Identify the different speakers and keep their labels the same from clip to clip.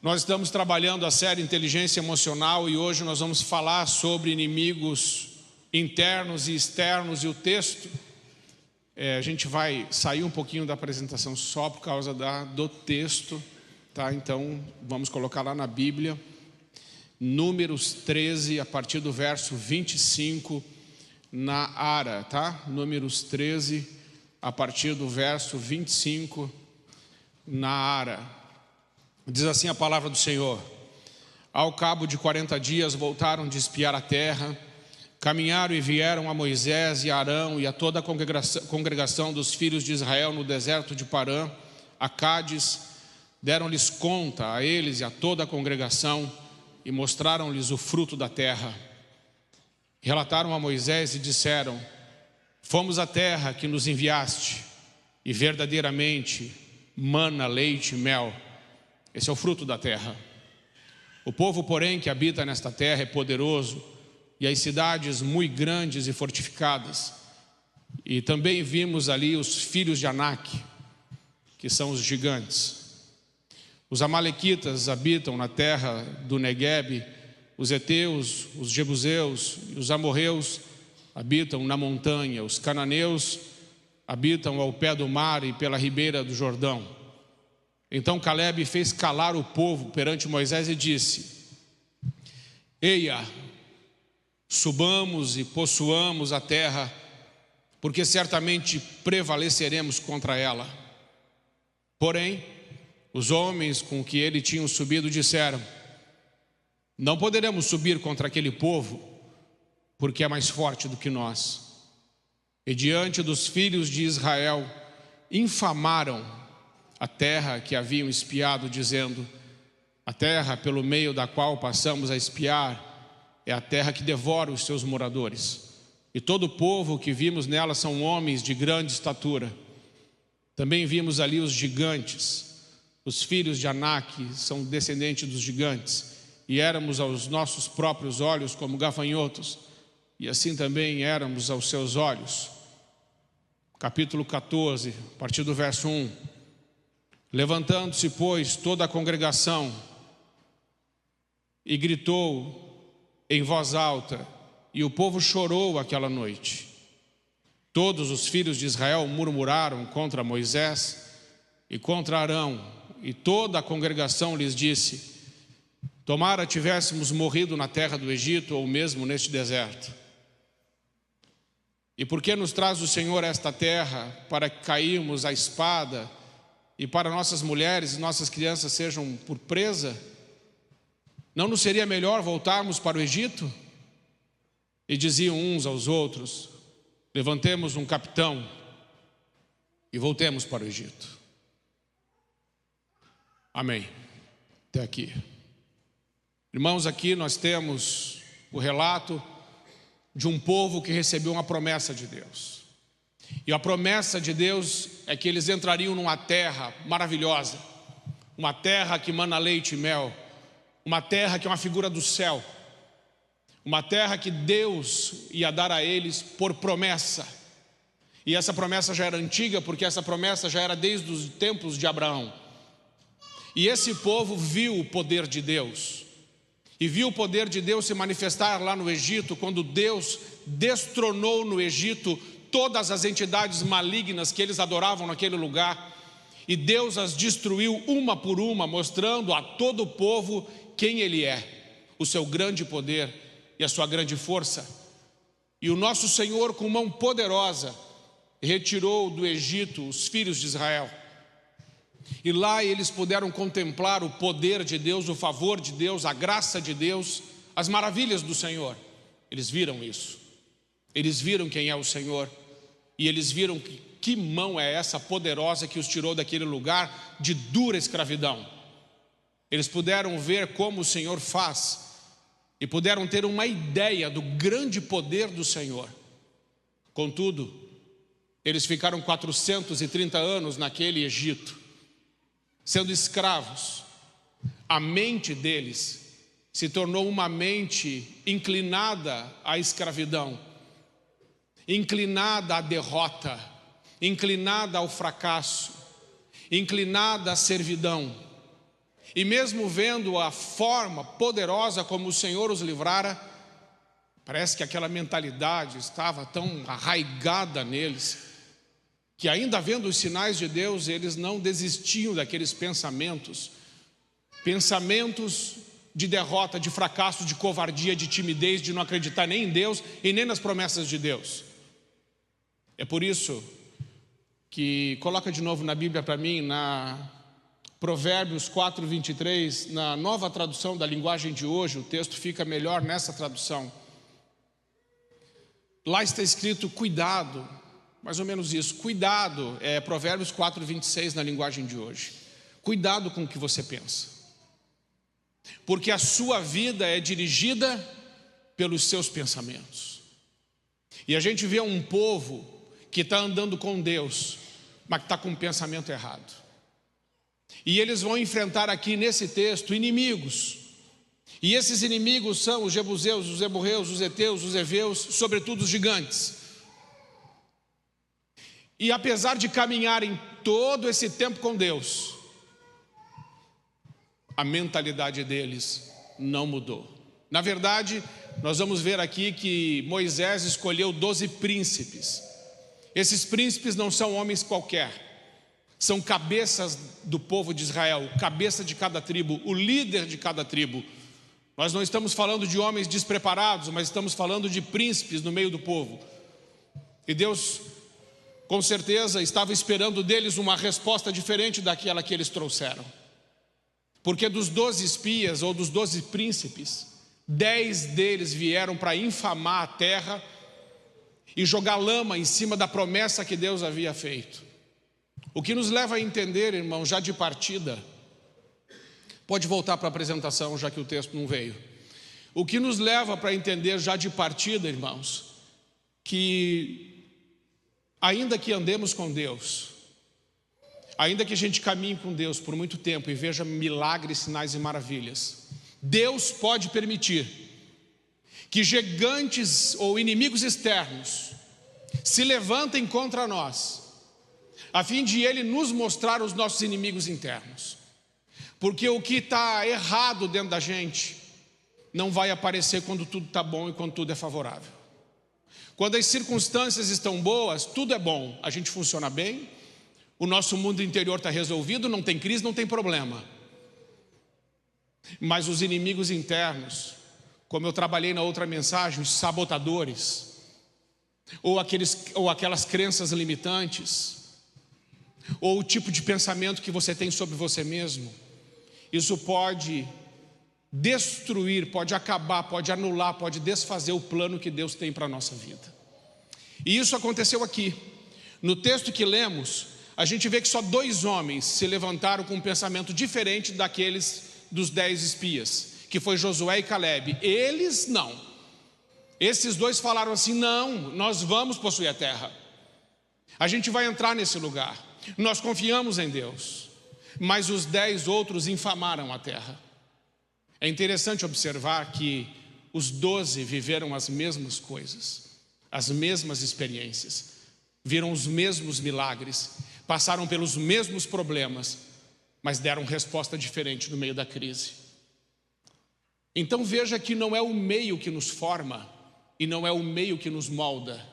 Speaker 1: Nós estamos trabalhando a série Inteligência Emocional e hoje nós vamos falar sobre inimigos internos e externos. E o texto, a gente vai sair um pouquinho da apresentação só por causa do texto, tá? Então vamos colocar lá na Bíblia, Números 13, a partir do verso 25, na Ara, tá? Números 13, a partir do verso 25, na Ara. Diz assim a palavra do Senhor: ao cabo de 40 dias voltaram de espiar a terra, caminharam e vieram a Moisés e a Arão e a toda a congregação dos filhos de Israel no deserto de Parã, a Cádiz. Deram-lhes conta a eles e a toda a congregação e mostraram-lhes o fruto da terra. Relataram a Moisés e disseram: fomos à terra que nos enviaste, e verdadeiramente mana, leite e mel. Esse é o fruto da terra. O povo, porém, que habita nesta terra é poderoso, e as cidades muito grandes e fortificadas. E também vimos ali os filhos de Anak, que são os gigantes. Os amalequitas habitam na terra do Neguebe, os heteus, os jebuseus e os amorreus habitam na montanha, os cananeus habitam ao pé do mar e pela ribeira do Jordão. Então Calebe fez calar o povo perante Moisés e disse: eia, subamos e possuamos a terra, porque certamente prevaleceremos contra ela. Porém, os homens com que ele tinha subido disseram: não poderemos subir contra aquele povo, porque é mais forte do que nós. E diante dos filhos de Israel infamaram a terra que haviam espiado, dizendo: a terra pelo meio da qual passamos a espiar é a terra que devora os seus moradores, e todo o povo que vimos nela são homens de grande estatura. Também vimos ali os gigantes, os filhos de Anak são descendentes dos gigantes, e éramos aos nossos próprios olhos como gafanhotos, e assim também éramos aos seus olhos. Capítulo 14, a partir do verso 1. Levantando-se, pois, toda a congregação e gritou em voz alta, e o povo chorou aquela noite. Todos os filhos de Israel murmuraram contra Moisés e contra Arão, e toda a congregação lhes disse: tomara tivéssemos morrido na terra do Egito, ou mesmo neste deserto. E por que nos traz o Senhor esta terra, para que caímos à espada, e para nossas mulheres e nossas crianças sejam por presa? Não nos seria melhor voltarmos para o Egito? E diziam uns aos outros: levantemos um capitão e voltemos para o Egito. Amém. Até aqui. Irmãos, aqui nós temos o relato de um povo que recebeu uma promessa de Deus. E a promessa de Deus é que eles entrariam numa terra maravilhosa, uma terra que mana leite e mel, uma terra que é uma figura do céu, uma terra que Deus ia dar a eles por promessa. E essa promessa já era antiga, porque essa promessa já era desde os tempos de Abraão. E esse povo viu o poder de Deus, e viu o poder de Deus se manifestar lá no Egito, quando Deus destronou no Egito todas as entidades malignas que eles adoravam naquele lugar, e Deus as destruiu uma por uma, mostrando a todo o povo quem Ele é, o seu grande poder e a sua grande força. E o nosso Senhor, com mão poderosa, retirou do Egito os filhos de Israel, e lá eles puderam contemplar o poder de Deus, o favor de Deus, a graça de Deus, as maravilhas do Senhor. Eles viram isso, eles viram quem é o Senhor, e eles viram que mão é essa poderosa que os tirou daquele lugar de dura escravidão. Eles puderam ver como o Senhor faz, e puderam ter uma ideia do grande poder do Senhor. Contudo, eles ficaram 430 anos naquele Egito, sendo escravos. A mente deles se tornou uma mente inclinada à escravidão, inclinada à derrota, inclinada ao fracasso, inclinada à servidão. E mesmo vendo a forma poderosa como o Senhor os livrara, parece que aquela mentalidade estava tão arraigada neles, que ainda vendo os sinais de Deus, eles não desistiam daqueles pensamentos de derrota, de fracasso, de covardia, de timidez, de não acreditar nem em Deus e nem nas promessas de Deus. É por isso que, coloca de novo na Bíblia para mim, na Provérbios 4:23, na nova tradução da linguagem de hoje, o texto fica melhor nessa tradução. Lá está escrito cuidado, mais ou menos isso, cuidado, Provérbios 4:26 na linguagem de hoje. Cuidado com o que você pensa, porque a sua vida é dirigida pelos seus pensamentos. E a gente vê um povo que está andando com Deus, mas que está com um pensamento errado. E eles vão enfrentar aqui nesse texto inimigos. E esses inimigos são os jebuseus, os amorreus, os heteus, os heveus, sobretudo os gigantes. E apesar de caminharem todo esse tempo com Deus, a mentalidade deles não mudou. Na verdade, nós vamos ver aqui que Moisés escolheu 12 príncipes. Esses príncipes não são homens qualquer. São cabeças do povo de Israel, cabeça de cada tribo, o líder de cada tribo. Nós não estamos falando de homens despreparados, mas estamos falando de príncipes no meio do povo. E Deus, com certeza, estava esperando deles uma resposta diferente daquela que eles trouxeram. Porque dos 12 espias, ou dos 12 príncipes, 10 deles vieram para infamar a terra e jogar lama em cima da promessa que Deus havia feito. O que nos leva a entender, irmão, já de partida, pode voltar para a apresentação, já que o texto não veio. O que nos leva para entender já de partida, irmãos, que ainda que andemos com Deus, ainda que a gente caminhe com Deus por muito tempo e veja milagres, sinais e maravilhas, Deus pode permitir que gigantes ou inimigos externos se levantem contra nós, a fim de Ele nos mostrar os nossos inimigos internos. Porque o que está errado dentro da gente não vai aparecer quando tudo está bom e quando tudo é favorável. Quando as circunstâncias estão boas, tudo é bom, a gente funciona bem, o nosso mundo interior está resolvido, não tem crise, não tem problema. Mas os inimigos internos, como eu trabalhei na outra mensagem, os sabotadores, ou aquelas crenças limitantes, ou o tipo de pensamento que você tem sobre você mesmo, isso pode destruir, pode acabar, pode anular, pode desfazer o plano que Deus tem para a nossa vida. E isso aconteceu aqui. No texto que lemos, a gente vê que só 2 homens se levantaram com um pensamento diferente daqueles dos 10 espias, que foi Josué e Calebe. Eles não. Esses 2 falaram assim: não, nós vamos possuir a terra, a gente vai entrar nesse lugar, nós confiamos em Deus. Mas os 10 outros infamaram a terra. É interessante observar que os 12 viveram as mesmas coisas, as mesmas experiências, viram os mesmos milagres, passaram pelos mesmos problemas, mas deram resposta diferente no meio da crise. Então veja que não é o meio que nos forma e não é o meio que nos molda,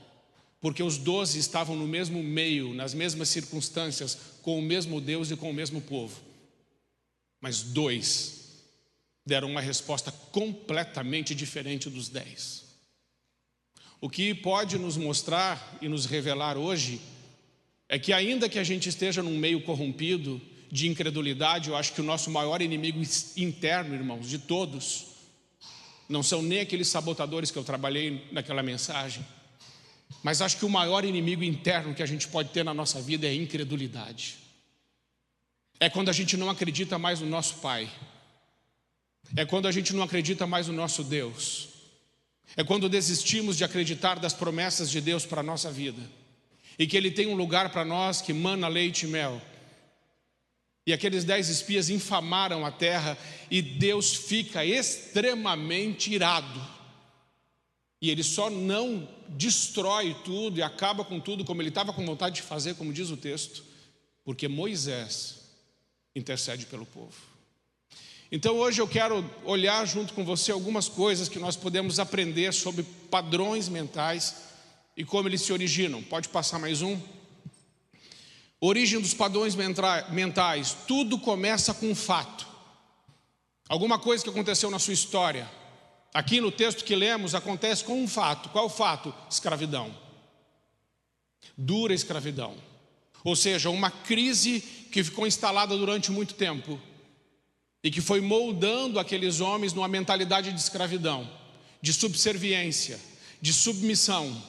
Speaker 1: porque os 12 estavam no mesmo meio, nas mesmas circunstâncias, com o mesmo Deus e com o mesmo povo. Mas 2 deram uma resposta completamente diferente dos 10. O que pode nos mostrar e nos revelar hoje é que, ainda que a gente esteja num meio corrompido de incredulidade, eu acho que o nosso maior inimigo interno, irmãos, de todos, não são nem aqueles sabotadores que eu trabalhei naquela mensagem, mas acho que o maior inimigo interno que a gente pode ter na nossa vida é a incredulidade. É quando a gente não acredita mais no nosso Pai. É quando a gente não acredita mais no nosso Deus. É quando desistimos de acreditar das promessas de Deus para a nossa vida, e que Ele tem um lugar para nós que mana leite e mel. E aqueles 10 espias infamaram a terra, e Deus fica extremamente irado. E Ele só não destrói tudo e acaba com tudo como Ele estava com vontade de fazer, como diz o texto, porque Moisés intercede pelo povo. Então hoje eu quero olhar junto com você algumas coisas que nós podemos aprender sobre padrões mentais e como eles se originam. Pode passar mais um. Origem dos padrões mentais. Tudo começa com um fato. Alguma coisa que aconteceu na sua história. Aqui no texto que lemos acontece com um fato. Qual o fato? Escravidão. Dura escravidão. Ou seja, uma crise que ficou instalada durante muito tempo e que foi moldando aqueles homens numa mentalidade de escravidão, de subserviência, de submissão,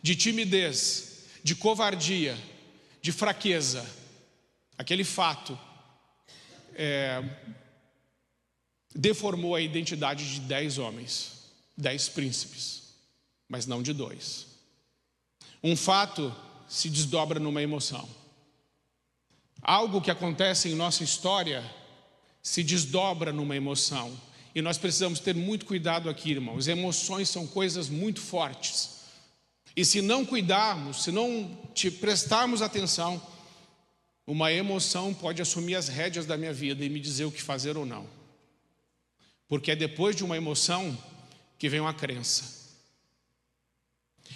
Speaker 1: de timidez, de covardia, de fraqueza. Aquele fato deformou a identidade de 10 homens, 10 príncipes, mas não de 2. Um fato se desdobra numa emoção. Algo que acontece em nossa história se desdobra numa emoção. E nós precisamos ter muito cuidado aqui, irmãos. Emoções são coisas muito fortes. E se não cuidarmos, se não te prestarmos atenção, uma emoção pode assumir as rédeas da minha vida e me dizer o que fazer ou não. Porque é depois de uma emoção que vem uma crença.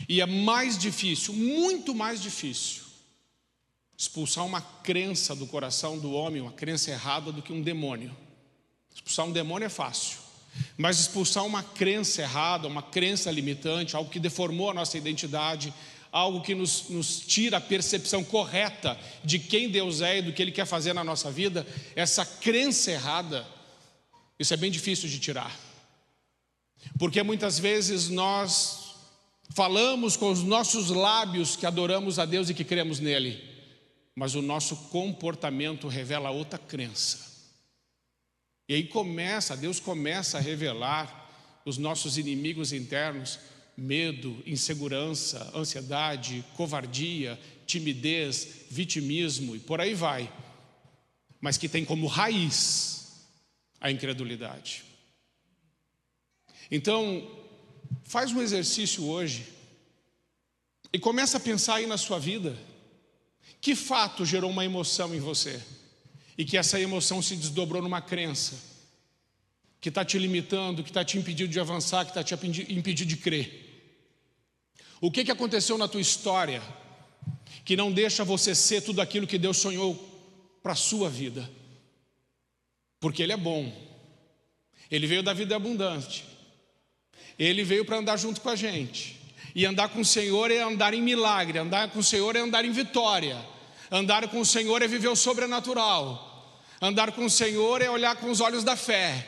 Speaker 1: E é mais difícil, muito mais difícil, expulsar uma crença do coração do homem, uma crença errada, do que um demônio. Expulsar um demônio é fácil, mas expulsar uma crença errada, uma crença limitante, algo que deformou a nossa identidade, algo que nos tira a percepção correta de quem Deus é e do que Ele quer fazer na nossa vida, essa crença errada, isso é bem difícil de tirar. Porque muitas vezes nós falamos com os nossos lábios que adoramos a Deus e que cremos nele, mas o nosso comportamento revela outra crença. E aí Deus começa a revelar os nossos inimigos internos: medo, insegurança, ansiedade, covardia, timidez, vitimismo e por aí vai. Mas que tem como raiz a incredulidade. Então, faz um exercício hoje e começa a pensar aí na sua vida. Que fato gerou uma emoção em você? E que essa emoção se desdobrou numa crença que está te limitando, que está te impedindo de avançar, que está te impedindo de crer. O que aconteceu na tua história que não deixa você ser tudo aquilo que Deus sonhou para a sua vida? Porque Ele é bom. Ele veio da vida abundante. Ele veio para andar junto com a gente. E andar com o Senhor é andar em milagre. Andar com o Senhor é andar em vitória. Andar com o Senhor é viver o sobrenatural. Andar com o Senhor é olhar com os olhos da fé.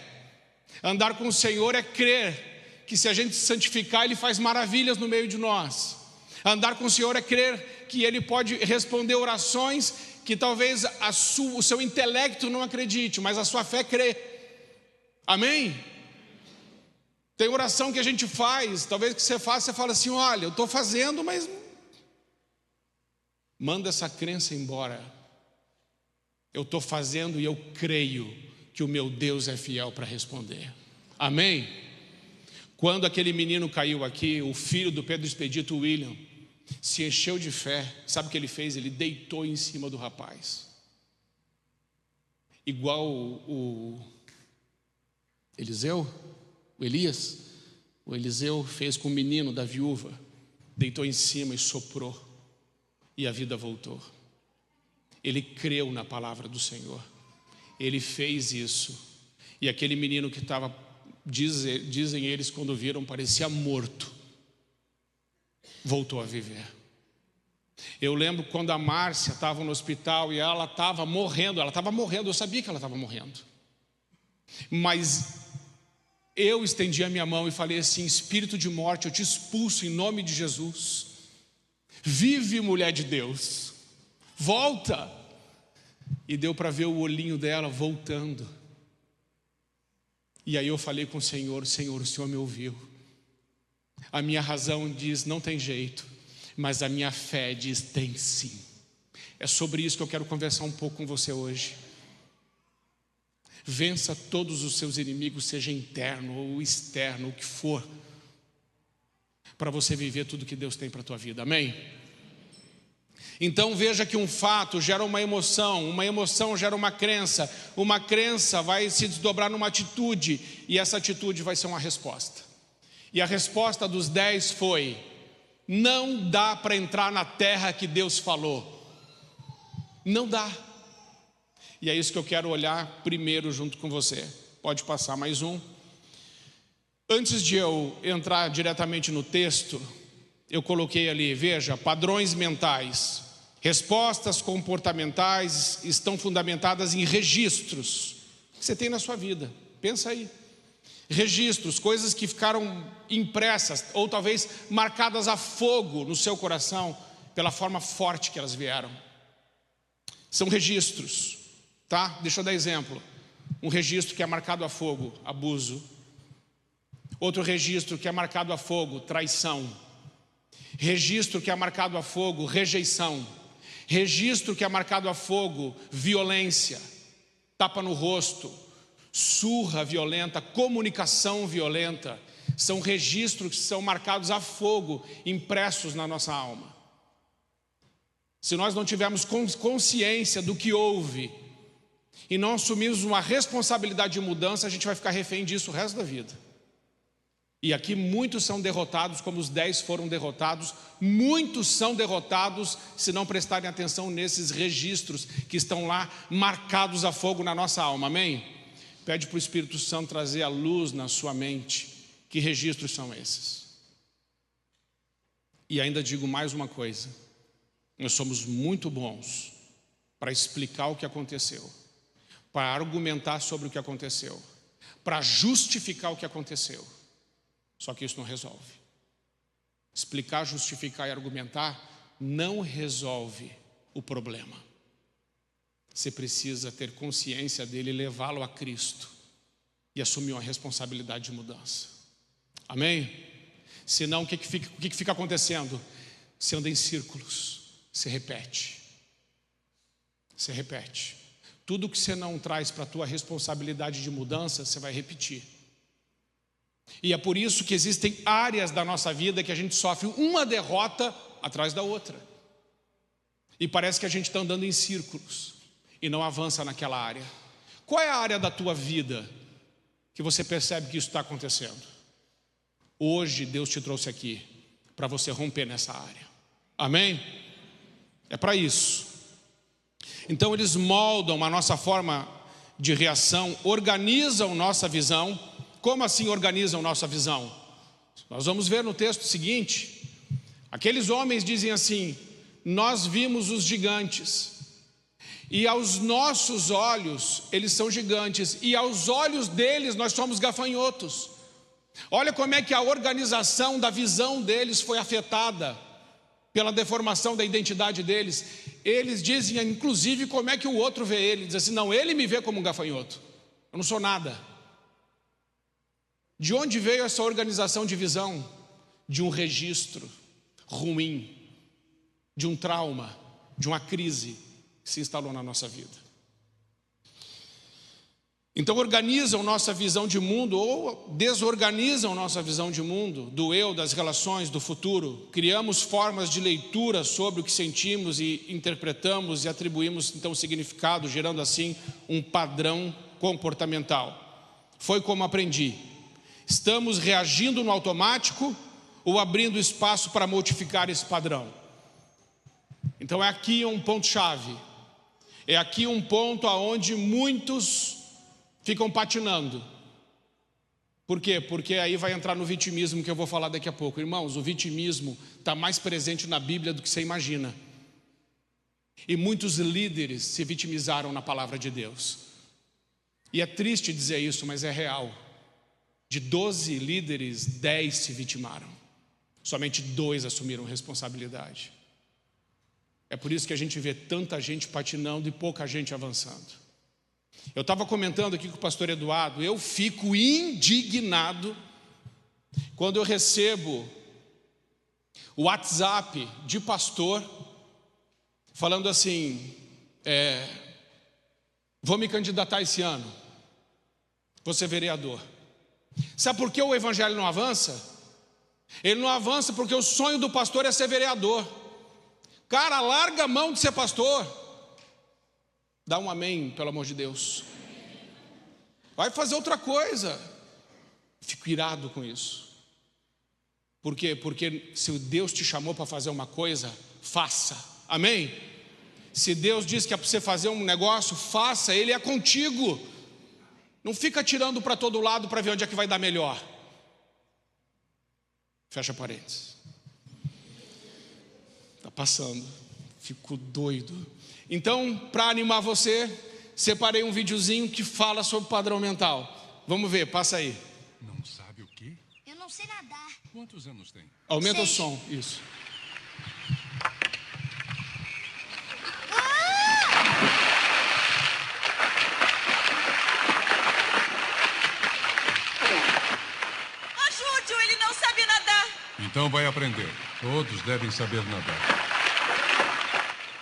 Speaker 1: Andar com o Senhor é crer que se a gente se santificar, Ele faz maravilhas no meio de nós. Andar com o Senhor é crer que Ele pode responder orações que talvez o seu intelecto não acredite, mas a sua fé crê. Amém? Tem oração que a gente faz, talvez que você faça, você fala assim: olha, eu estou fazendo, mas manda essa crença embora. Eu estou fazendo e eu creio que o meu Deus é fiel para responder. Amém? Quando aquele menino caiu aqui, o filho do Pedro Expedito, William, se encheu de fé, sabe o que ele fez? Ele deitou em cima do rapaz. Igual o Elias, o Eliseu fez com o menino da viúva, deitou em cima e soprou, e a vida voltou. Ele creu na palavra do Senhor, ele fez isso, e aquele menino que estava, dizem eles quando viram, parecia morto, voltou a viver. Eu lembro quando a Márcia estava no hospital e ela estava morrendo, eu sabia que ela estava morrendo, mas eu estendi a minha mão e falei assim: espírito de morte, eu te expulso em nome de Jesus. Vive, mulher de Deus, volta. E deu para ver o olhinho dela voltando. E aí eu falei com o Senhor: Senhor, o Senhor me ouviu. A minha razão diz não tem jeito, mas a minha fé diz tem sim. É sobre isso que eu quero conversar um pouco com você hoje. Vença todos os seus inimigos, seja interno ou externo, o que for, para você viver tudo que Deus tem para a tua vida, amém? Então veja que um fato gera uma emoção gera uma crença vai se desdobrar numa atitude, e essa atitude vai ser uma resposta. E a resposta dos 10 foi: não dá para entrar na terra que Deus falou. Não dá. E é isso que eu quero olhar primeiro junto com você. Pode passar mais um. Antes de eu entrar diretamente no texto, eu coloquei ali, veja, padrões mentais. Respostas comportamentais estão fundamentadas em registros que você tem na sua vida. Pensa aí. Registros, coisas que ficaram impressas ou talvez marcadas a fogo no seu coração pela forma forte que elas vieram. São registros, tá? Deixa eu dar exemplo. Um registro que é marcado a fogo, abuso. Outro registro que é marcado a fogo, traição. Registro que é marcado a fogo, rejeição. Registro que é marcado a fogo, violência, tapa no rosto, surra violenta, comunicação violenta. São registros que são marcados a fogo, impressos na nossa alma. Se nós não tivermos consciência do que houve e não assumirmos uma responsabilidade de mudança, a gente vai ficar refém disso o resto da vida. E aqui muitos são derrotados, como os 10 foram derrotados. Muitos são derrotados se não prestarem atenção nesses registros que estão lá marcados a fogo na nossa alma, amém? Pede para o Espírito Santo trazer a luz na sua mente. Que registros são esses? E ainda digo mais uma coisa: nós somos muito bons para explicar o que aconteceu, para argumentar sobre o que aconteceu, para justificar o que aconteceu. Só que isso não resolve. Explicar, justificar e argumentar não resolve o problema. Você precisa ter consciência dele e levá-lo a Cristo e assumir uma responsabilidade de mudança. Amém? Senão o que fica acontecendo? Você anda em círculos, você repete. Você repete. Tudo que você não traz para a tua responsabilidade de mudança, você vai repetir. E é por isso que existem áreas da nossa vida que a gente sofre uma derrota atrás da outra. E parece que a gente está andando em círculos e não avança naquela área. Qual é a área da tua vida que você percebe que isso está acontecendo? Hoje Deus te trouxe aqui para você romper nessa área. Amém? É para isso. Então eles moldam a nossa forma de reação, organizam nossa visão. Como assim organizam nossa visão? Nós vamos ver no texto seguinte. Aqueles homens dizem assim: nós vimos os gigantes, e aos nossos olhos eles são gigantes, e aos olhos deles nós somos gafanhotos. Olha como é que a organização da visão deles foi afetada pela deformação da identidade deles. Eles dizem inclusive como é que o outro vê ele. Diz assim: não, ele me vê como um gafanhoto, eu não sou nada. De onde veio essa organização de visão? De um registro ruim, de um trauma, de uma crise que se instalou na nossa vida. Então organizam nossa visão de mundo ou desorganizam nossa visão de mundo, do eu, das relações, do futuro. Criamos formas de leitura sobre o que sentimos e interpretamos e atribuímos então significado, gerando assim um padrão comportamental. Foi como aprendi. Estamos reagindo no automático ou abrindo espaço para modificar esse padrão? Então é aqui um ponto-chave. É aqui um ponto aonde muitos ficam patinando. Por quê? Porque aí vai entrar no vitimismo que eu vou falar daqui a pouco. Irmãos, o vitimismo está mais presente na Bíblia do que você imagina. E muitos líderes se vitimizaram na palavra de Deus. E é triste dizer isso, mas é real. De 12 líderes, 10 se vitimaram. Somente 2 assumiram responsabilidade. É por isso que a gente vê tanta gente patinando e pouca gente avançando. Eu estava comentando aqui com o pastor Eduardo, eu fico indignado quando eu recebo o WhatsApp de pastor falando assim: vou me candidatar esse ano, vou ser vereador. Sabe por que o evangelho não avança? Ele não avança porque o sonho do pastor é ser vereador. Cara, larga a mão de ser pastor. Dá um amém, pelo amor de Deus. Vai fazer outra coisa. Fico irado com isso. Por quê? Porque se Deus te chamou para fazer uma coisa, faça. Amém? Se Deus diz que é para você fazer um negócio, faça. Ele é contigo. Não fica tirando para todo lado para ver onde é que vai dar melhor. Fecha parênteses. Está passando. Fico doido. Então, para animar você, separei um videozinho que fala sobre padrão mental. Vamos ver, passa aí.
Speaker 2: Não sabe o quê?
Speaker 3: Eu não sei nadar.
Speaker 2: Quantos anos tem?
Speaker 1: Aumenta
Speaker 3: 6.
Speaker 1: o som, isso.
Speaker 4: Ajude-o, ele não sabe nadar.
Speaker 2: Então vai aprender. Todos devem saber nadar.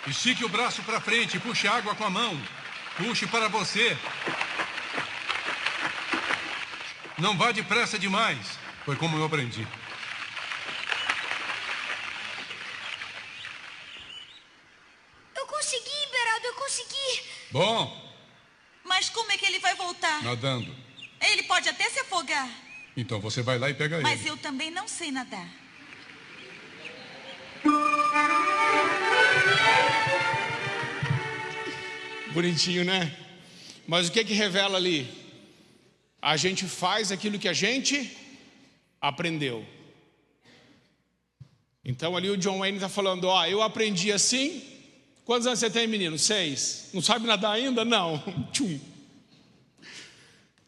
Speaker 2: Estique o braço para frente e puxe água com a mão. Puxe para você. Não vá depressa demais. Foi como eu aprendi.
Speaker 3: Eu consegui, Beraldo, eu consegui.
Speaker 2: Bom,
Speaker 4: Mas como é que ele vai voltar?
Speaker 2: nadando.
Speaker 4: Ele pode até se afogar.
Speaker 2: Então você vai lá e pega
Speaker 4: Mas
Speaker 2: ele.
Speaker 4: eu também não sei nadar.
Speaker 1: Bonitinho, né? Mas o que que revela ali? A gente faz aquilo que a gente aprendeu. Então ali o John Wayne está falando, ó, eu aprendi assim. Quantos anos você tem, menino? 6. Não sabe nadar ainda? Não. Tchum.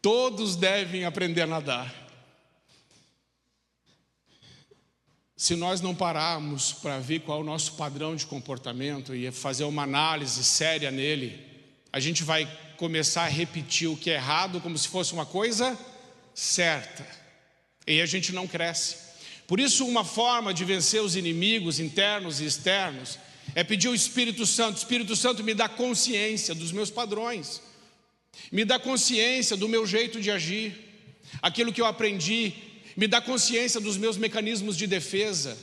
Speaker 1: Todos devem aprender a nadar. Se nós não pararmos para ver qual é o nosso padrão de comportamento e fazer uma análise séria nele, a gente vai começar a repetir o que é errado como se fosse uma coisa certa. E a gente não cresce. Por isso, uma forma de vencer os inimigos internos e externos é pedir ao Espírito Santo. Espírito Santo, me dá consciência dos meus padrões. Me dá consciência do meu jeito de agir. Aquilo que eu aprendi. Me dá consciência dos meus mecanismos de defesa.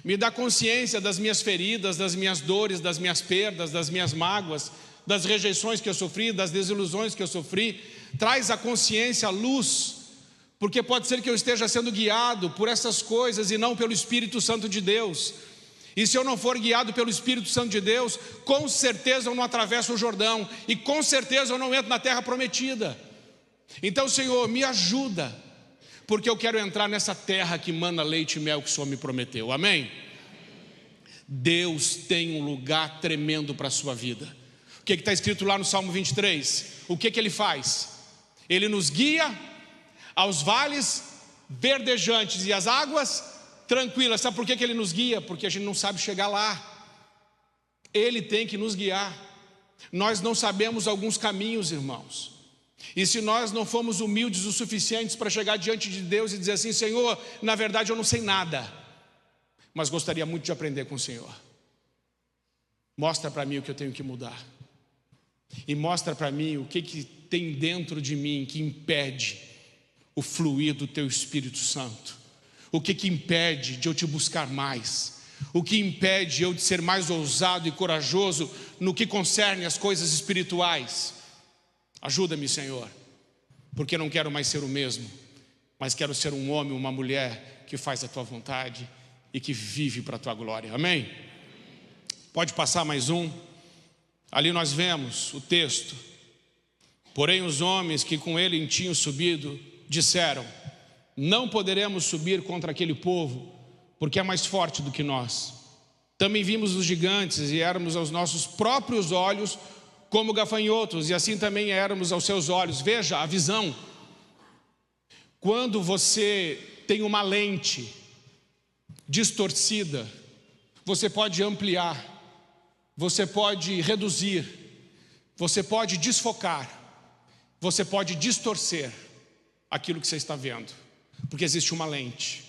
Speaker 1: Me dá consciência das minhas feridas, das minhas dores, das minhas perdas, das minhas mágoas, das rejeições que eu sofri, das desilusões que eu sofri. Traz a consciência à luz, porque pode ser que eu esteja sendo guiado por essas coisas e não pelo Espírito Santo de Deus. E se eu não for guiado pelo Espírito Santo de Deus, com certeza eu não atravesso o Jordão, e com certeza eu não entro na terra prometida. Então, Senhor, me ajuda, porque eu quero entrar nessa terra que mana leite e mel que o Senhor me prometeu. Amém? Deus tem um lugar tremendo para a sua vida. O que está escrito lá no Salmo 23? O que Ele faz? Ele nos guia aos vales verdejantes e às águas tranquilas. Sabe por que Ele nos guia? Porque a gente não sabe chegar lá. Ele tem que nos guiar. Nós não sabemos alguns caminhos, irmãos. E se nós não formos humildes o suficientes para chegar diante de Deus e dizer assim, Senhor, na verdade eu não sei nada, mas gostaria muito de aprender com o Senhor. Mostra para mim o que eu tenho que mudar. E mostra para mim o que tem dentro de mim que impede o fluir do Teu Espírito Santo. O que impede de eu te buscar mais. O que impede eu de ser mais ousado e corajoso no que concerne as coisas espirituais. Ajuda-me, Senhor, porque eu não quero mais ser o mesmo, mas quero ser um homem, uma mulher que faz a Tua vontade e que vive para a Tua glória. Amém? Pode passar mais um. Ali nós vemos o texto. Porém os homens que com ele tinham subido disseram, não poderemos subir contra aquele povo, porque é mais forte do que nós. Também vimos os gigantes e éramos aos nossos próprios olhos como gafanhotos, e assim também éramos aos seus olhos. Veja a visão. Quando você tem uma lente distorcida, você pode ampliar, você pode reduzir, você pode desfocar, você pode distorcer aquilo que você está vendo, porque existe uma lente.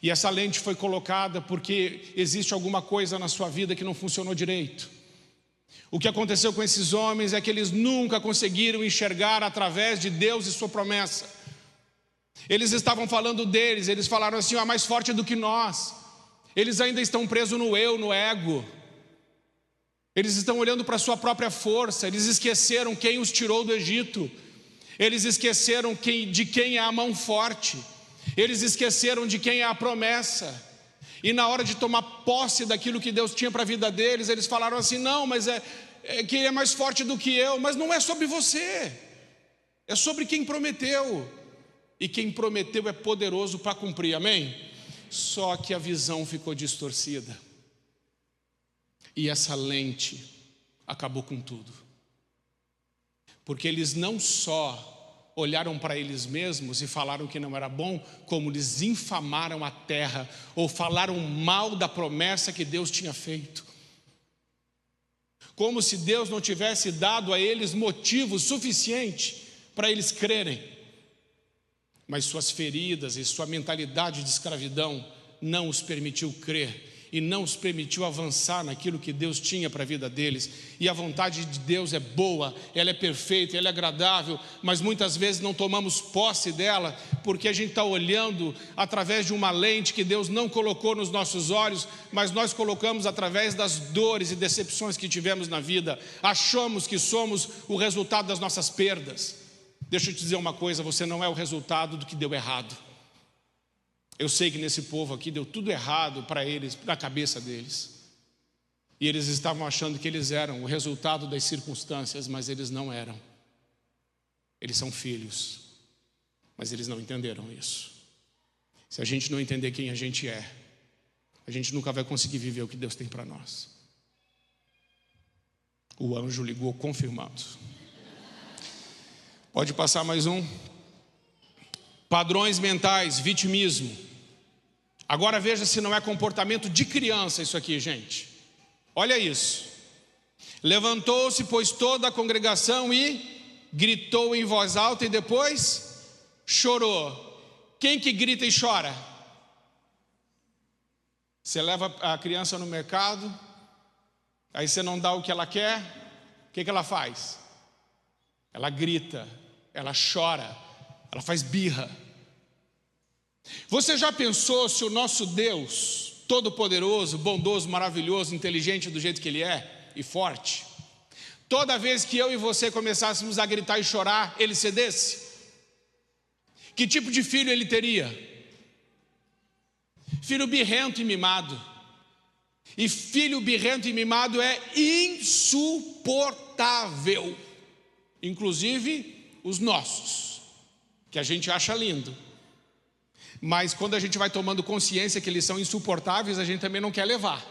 Speaker 1: E essa lente foi colocada porque existe alguma coisa na sua vida que não funcionou direito. O que aconteceu com esses homens é que eles nunca conseguiram enxergar através de Deus e sua promessa. Eles estavam falando deles, eles falaram assim, mais forte do que nós. Eles ainda estão presos no eu, no ego. Eles estão olhando para a sua própria força. Eles esqueceram quem os tirou do Egito. Eles esqueceram de quem é a mão forte. Eles esqueceram de quem é a promessa. E na hora de tomar posse daquilo que Deus tinha para a vida deles, eles falaram assim: não, mas que ele é mais forte do que eu. Mas não é sobre você, é sobre quem prometeu. E quem prometeu é poderoso para cumprir, amém? Só que a visão ficou distorcida. E essa lente acabou com tudo. Porque eles não só olharam para eles mesmos e falaram que não era bom, como eles infamaram a terra, ou falaram mal da promessa que Deus tinha feito. Como se Deus não tivesse dado a eles motivo suficiente para eles crerem. Mas suas feridas e sua mentalidade de escravidão não os permitiu crer e não os permitiu avançar naquilo que Deus tinha para a vida deles. E a vontade de Deus é boa, ela é perfeita, ela é agradável, mas muitas vezes não tomamos posse dela, porque a gente está olhando através de uma lente que Deus não colocou nos nossos olhos, mas nós colocamos através das dores e decepções que tivemos na vida. Achamos que somos o resultado das nossas perdas. Deixa eu te dizer uma coisa: você não é o resultado do que deu errado. Eu sei que nesse povo aqui deu tudo errado para eles, na cabeça deles. E eles estavam achando que eles eram o resultado das circunstâncias, mas eles não eram. Eles são filhos, mas eles não entenderam isso. Se a gente não entender quem a gente é, a gente nunca vai conseguir viver o que Deus tem para nós. O anjo ligou confirmando. Pode passar mais um. Padrões mentais, vitimismo. Agora veja se não é comportamento de criança isso aqui, gente. Olha isso. Levantou-se, pois, toda a congregação e gritou em voz alta e depois chorou. Quem que grita e chora? Você leva a criança no mercado, aí você não dá o que ela quer, o que ela faz? Ela grita, ela chora, ela faz birra. Você já pensou se o nosso Deus, todo-poderoso, bondoso, maravilhoso, inteligente do jeito que Ele é e forte, toda vez que eu e você começássemos a gritar e chorar, Ele cedesse? Que tipo de filho Ele teria? Filho birrento e mimado. E filho birrento e mimado é insuportável. Inclusive os nossos, que a gente acha lindo. Mas quando a gente vai tomando consciência que eles são insuportáveis, a gente também não quer levar.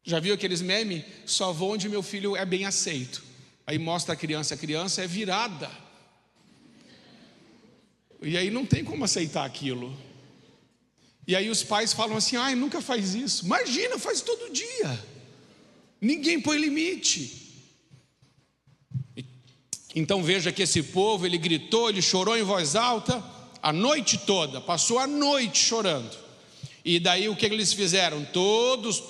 Speaker 1: Já viu aqueles memes? Só vou onde meu filho é bem aceito. Aí mostra a criança é virada. E aí não tem como aceitar aquilo. E aí os pais falam assim: ai, nunca faz isso. Imagina, faz todo dia. Ninguém põe limite. Então veja que esse povo, ele gritou, ele chorou em voz alta a noite toda, passou a noite chorando. E daí o que eles fizeram? Todos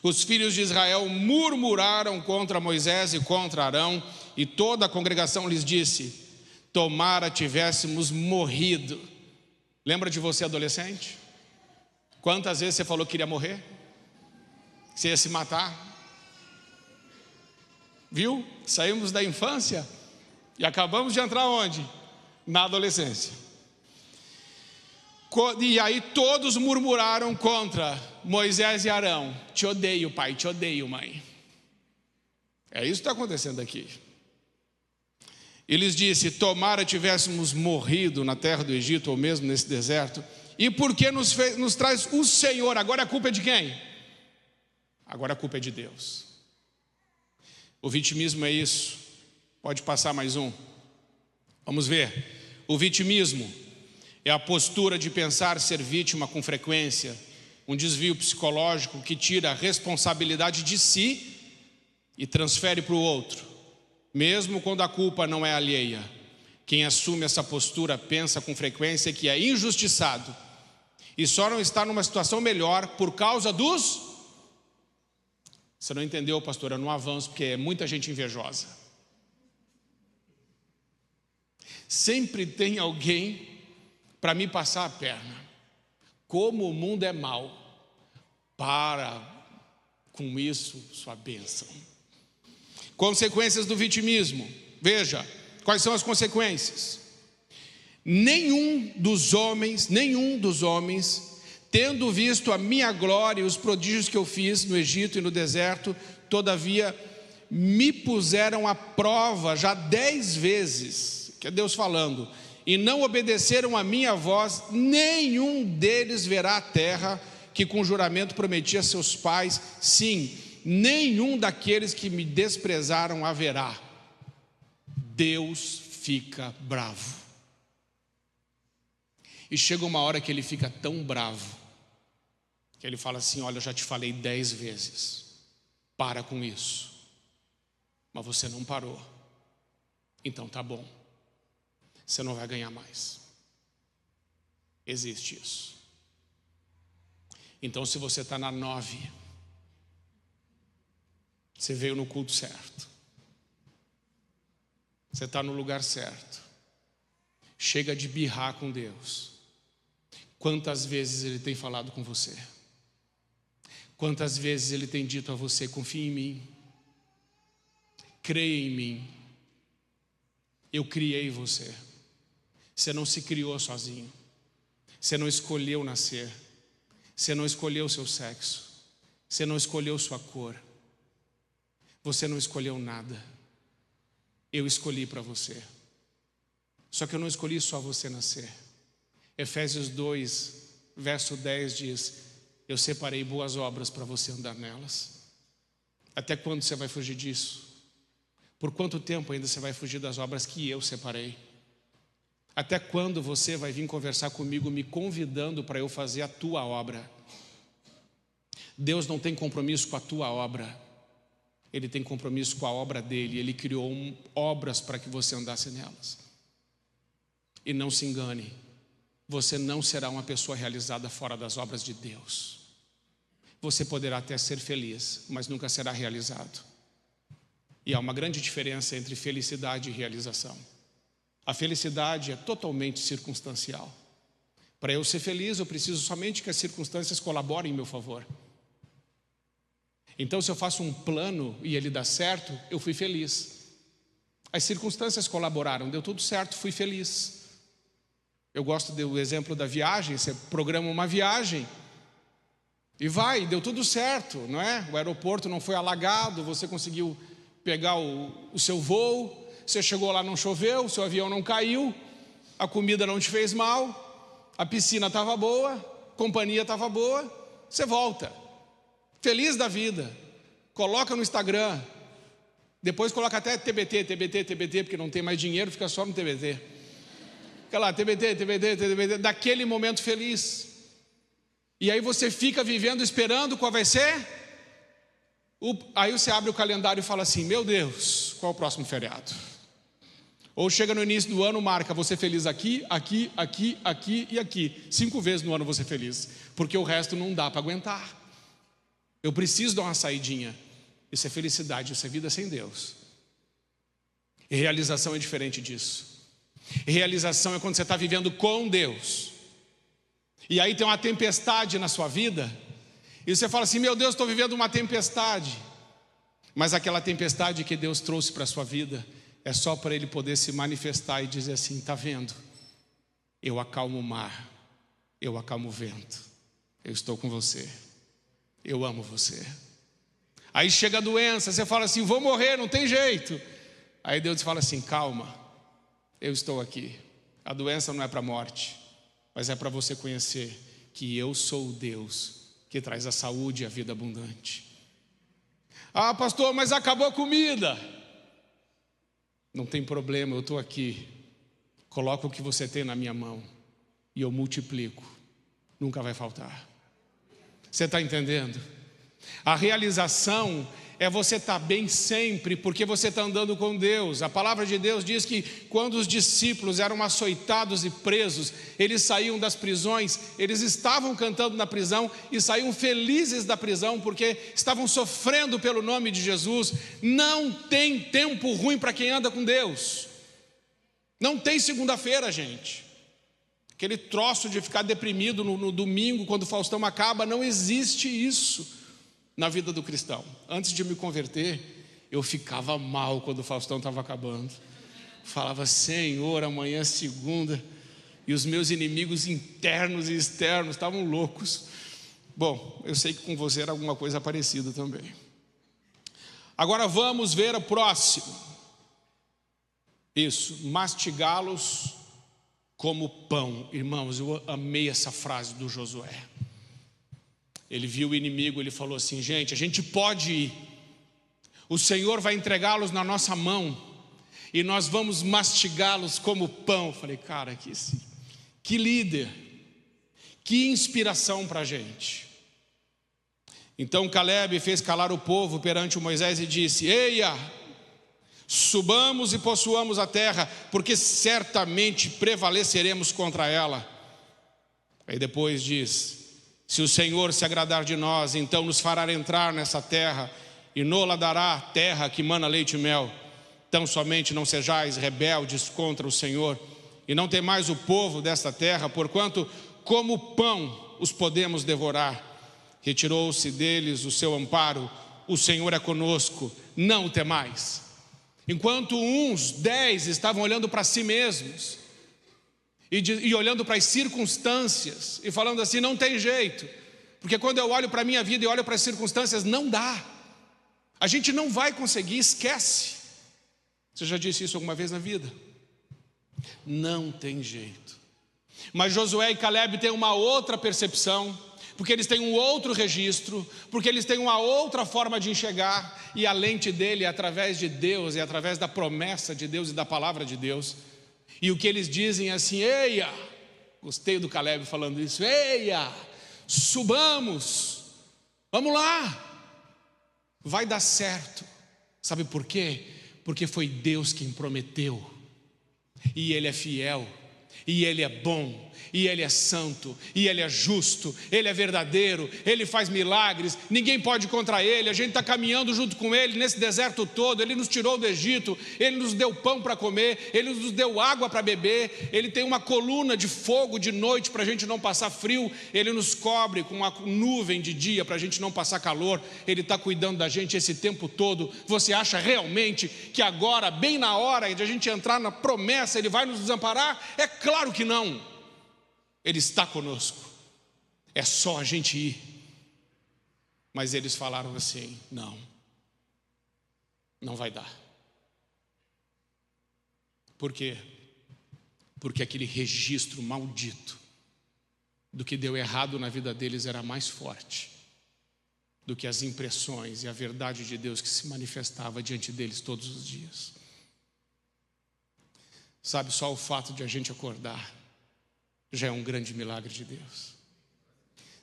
Speaker 1: os filhos de Israel murmuraram contra Moisés e contra Arão, e toda a congregação lhes disse: tomara tivéssemos morrido. Lembra de você adolescente? Quantas vezes você falou que queria morrer? Que você ia se matar? Viu? Saímos da infância e acabamos de entrar onde? Na adolescência. E aí todos murmuraram contra Moisés e Arão: te odeio, pai, te odeio, mãe. É isso que está acontecendo aqui. E lhes disse: tomara tivéssemos morrido na terra do Egito, ou mesmo nesse deserto. E por que nos traz o Senhor? Agora a culpa é de quem? Agora a culpa é de Deus. O vitimismo é isso. Pode passar mais um. Vamos ver. O vitimismo é a postura de pensar ser vítima com frequência, um desvio psicológico que tira a responsabilidade de si e transfere para o outro, mesmo quando a culpa não é alheia. Quem assume essa postura pensa com frequência que é injustiçado e só não está numa situação melhor por causa dos... Você não entendeu, pastor? Eu não avanço porque é muita gente invejosa. Sempre tem alguém para me passar a perna. Como o mundo é mau. Para. com isso sua bênção. Consequências do vitimismo. Veja, quais são as consequências? Nenhum dos homens, tendo visto a minha glória e os prodígios que eu fiz no Egito e no deserto, todavia me puseram à prova já 10 vezes, que é Deus falando, e não obedeceram a minha voz, nenhum deles verá a terra que com juramento prometi a seus pais, sim, nenhum daqueles que me desprezaram haverá. Deus fica bravo. E chega uma hora que ele fica tão bravo, que ele fala assim: olha, eu já te falei 10 vezes, para com isso, mas você não parou, então tá bom, você não vai ganhar mais. Existe isso. Então, se você está na 9, você veio no culto certo, você está no lugar certo. Chega de birrar com Deus. Quantas vezes Ele tem falado com você? Quantas vezes Ele tem dito a você: confie em mim, creia em mim, eu criei você. Você não se criou sozinho, você não escolheu nascer, você não escolheu seu sexo, você não escolheu sua cor, você não escolheu nada. Eu escolhi para você. Só que eu não escolhi só você nascer. Efésios 2, verso 10 diz: eu separei boas obras para você andar nelas. Até quando você vai fugir disso? Por quanto tempo ainda você vai fugir das obras que eu separei? Até quando você vai vir conversar comigo me convidando para eu fazer a tua obra? Deus não tem compromisso com a tua obra, Ele tem compromisso com a obra dele. Ele criou obras para que você andasse nelas. E não se engane, você não será uma pessoa realizada fora das obras de Deus. Você poderá até ser feliz, mas nunca será realizado. E há uma grande diferença entre felicidade e realização. A felicidade é totalmente circunstancial. Para eu ser feliz, eu preciso somente que as circunstâncias colaborem em meu favor. Então, se eu faço um plano e ele dá certo, eu fui feliz. As circunstâncias colaboraram, deu tudo certo, fui feliz. Eu gosto do exemplo da viagem. Você programa uma viagem e vai, deu tudo certo, não é? O aeroporto não foi alagado, você conseguiu pegar o seu voo, você chegou lá, não choveu, o seu avião não caiu, a comida não te fez mal, a piscina estava boa, a companhia estava boa, você volta, feliz da vida, coloca no Instagram, depois coloca até TBT, porque não tem mais dinheiro, fica só no TBT. Fica lá, TBT, daquele momento feliz. E aí você fica vivendo, esperando qual vai ser. Aí você abre o calendário e fala assim: meu Deus, qual é o próximo feriado? Ou chega no início do ano, marca você feliz aqui, aqui, aqui, aqui e aqui. 5 vezes no ano você feliz, porque o resto não dá para aguentar. Eu preciso dar uma saidinha. Isso é felicidade, isso é vida sem Deus. E realização é diferente disso. E realização é quando você está vivendo com Deus. E aí tem uma tempestade na sua vida, e você fala assim: meu Deus, estou vivendo uma tempestade. Mas aquela tempestade que Deus trouxe para a sua vida é só para Ele poder se manifestar e dizer assim: está vendo? Eu acalmo o mar, eu acalmo o vento, eu estou com você, eu amo você. Aí chega a doença, você fala assim: vou morrer, não tem jeito. Aí Deus fala assim: calma, eu estou aqui. A doença não é para a morte, mas é para você conhecer que eu sou o Deus que traz a saúde e a vida abundante. Ah, pastor, mas acabou a comida. Não tem problema, eu estou aqui. Coloca o que você tem na minha mão e eu multiplico. Nunca vai faltar. Você está entendendo? A realização é você estar bem sempre, porque você está andando com Deus. A palavra de Deus diz que quando os discípulos eram açoitados e presos, eles saíam das prisões, eles estavam cantando na prisão e saíam felizes da prisão, porque estavam sofrendo pelo nome de Jesus. Não tem tempo ruim para quem anda com Deus. Não tem segunda-feira, gente. Aquele troço de ficar deprimido no domingo, quando o Faustão acaba, não existe isso. na vida do cristão. Antes de me converter, eu ficava mal quando o Faustão estava acabando. Falava: Senhor, amanhã é segunda, e os meus inimigos internos e externos estavam loucos. Bom, eu sei que com você era alguma coisa parecida também. Agora vamos ver o próximo. Isso, mastigá-los como pão. Irmãos, eu amei essa frase do Josué. Ele viu o inimigo, ele falou assim: gente, a gente pode ir, o Senhor vai entregá-los na nossa mão, e nós vamos mastigá-los como pão. Eu falei: cara, que líder, que inspiração para a gente. Então Caleb fez calar o povo perante o Moisés e disse: eia, subamos e possuamos a terra, porque certamente prevaleceremos contra ela. Aí depois diz: se o Senhor se agradar de nós, então nos fará entrar nessa terra, e nola dará terra que mana leite e mel. Então somente não sejais rebeldes contra o Senhor, e não temais o povo desta terra, porquanto como pão os podemos devorar. Retirou-se deles o seu amparo, o Senhor é conosco, não o temais. Enquanto uns 10 estavam olhando para si mesmos, e olhando para as circunstâncias, e falando assim: não tem jeito, porque quando eu olho para a minha vida e olho para as circunstâncias, não dá, a gente não vai conseguir, esquece. Você já disse isso alguma vez na vida? Não tem jeito. Mas Josué e Caleb têm uma outra percepção, porque eles têm um outro registro, porque eles têm uma outra forma de enxergar, e a lente dele é através de Deus, é através da promessa de Deus e da palavra de Deus. E o que eles dizem é assim: eia, gostei do Caleb falando isso, eia, subamos, vamos lá, vai dar certo. Sabe por quê? Porque foi Deus quem prometeu, e Ele é fiel, e Ele é bom, e Ele é santo, e Ele é justo, Ele é verdadeiro, Ele faz milagres, ninguém pode ir contra Ele. A gente está caminhando junto com Ele nesse deserto todo. Ele nos tirou do Egito, Ele nos deu pão para comer, Ele nos deu água para beber, Ele tem uma coluna de fogo de noite para a gente não passar frio, Ele nos cobre com uma nuvem de dia para a gente não passar calor. Ele está cuidando da gente esse tempo todo. Você acha realmente que agora, bem na hora de a gente entrar na promessa, Ele vai nos desamparar? É claro que não. Ele está conosco, é só a gente ir. Mas eles falaram assim: não vai dar. Por quê? Porque aquele registro maldito do que deu errado na vida deles era mais forte do que as impressões e a verdade de Deus que se manifestava diante deles todos os dias. Sabe, só o fato de a gente acordar já é um grande milagre de Deus.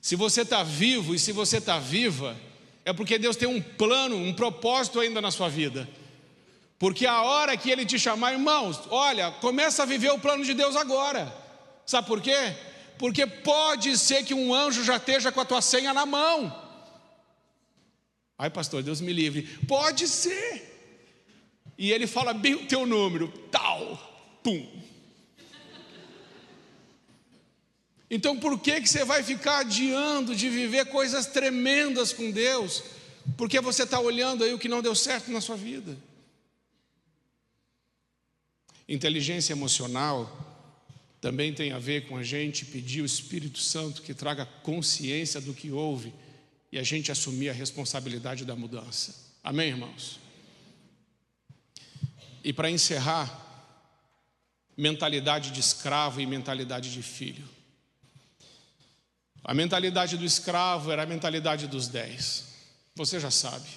Speaker 1: Se você está vivo e se você está viva, é porque Deus tem um plano, um propósito ainda na sua vida. Porque a hora que Ele te chamar, irmãos, olha, começa a viver o plano de Deus agora. Sabe por quê? Porque pode ser que um anjo já esteja com a tua senha na mão. Ai, pastor, Deus me livre. Pode ser. E ele fala bem o teu número, tal, pum. Então por que você vai ficar adiando de viver coisas tremendas com Deus? Porque você está olhando aí o que não deu certo na sua vida. Inteligência emocional também tem a ver com a gente pedir o Espírito Santo que traga consciência do que houve e a gente assumir a responsabilidade da mudança. Amém, irmãos? E para encerrar, mentalidade de escravo e mentalidade de filho. A mentalidade do escravo era a mentalidade dos 10. Você já sabe.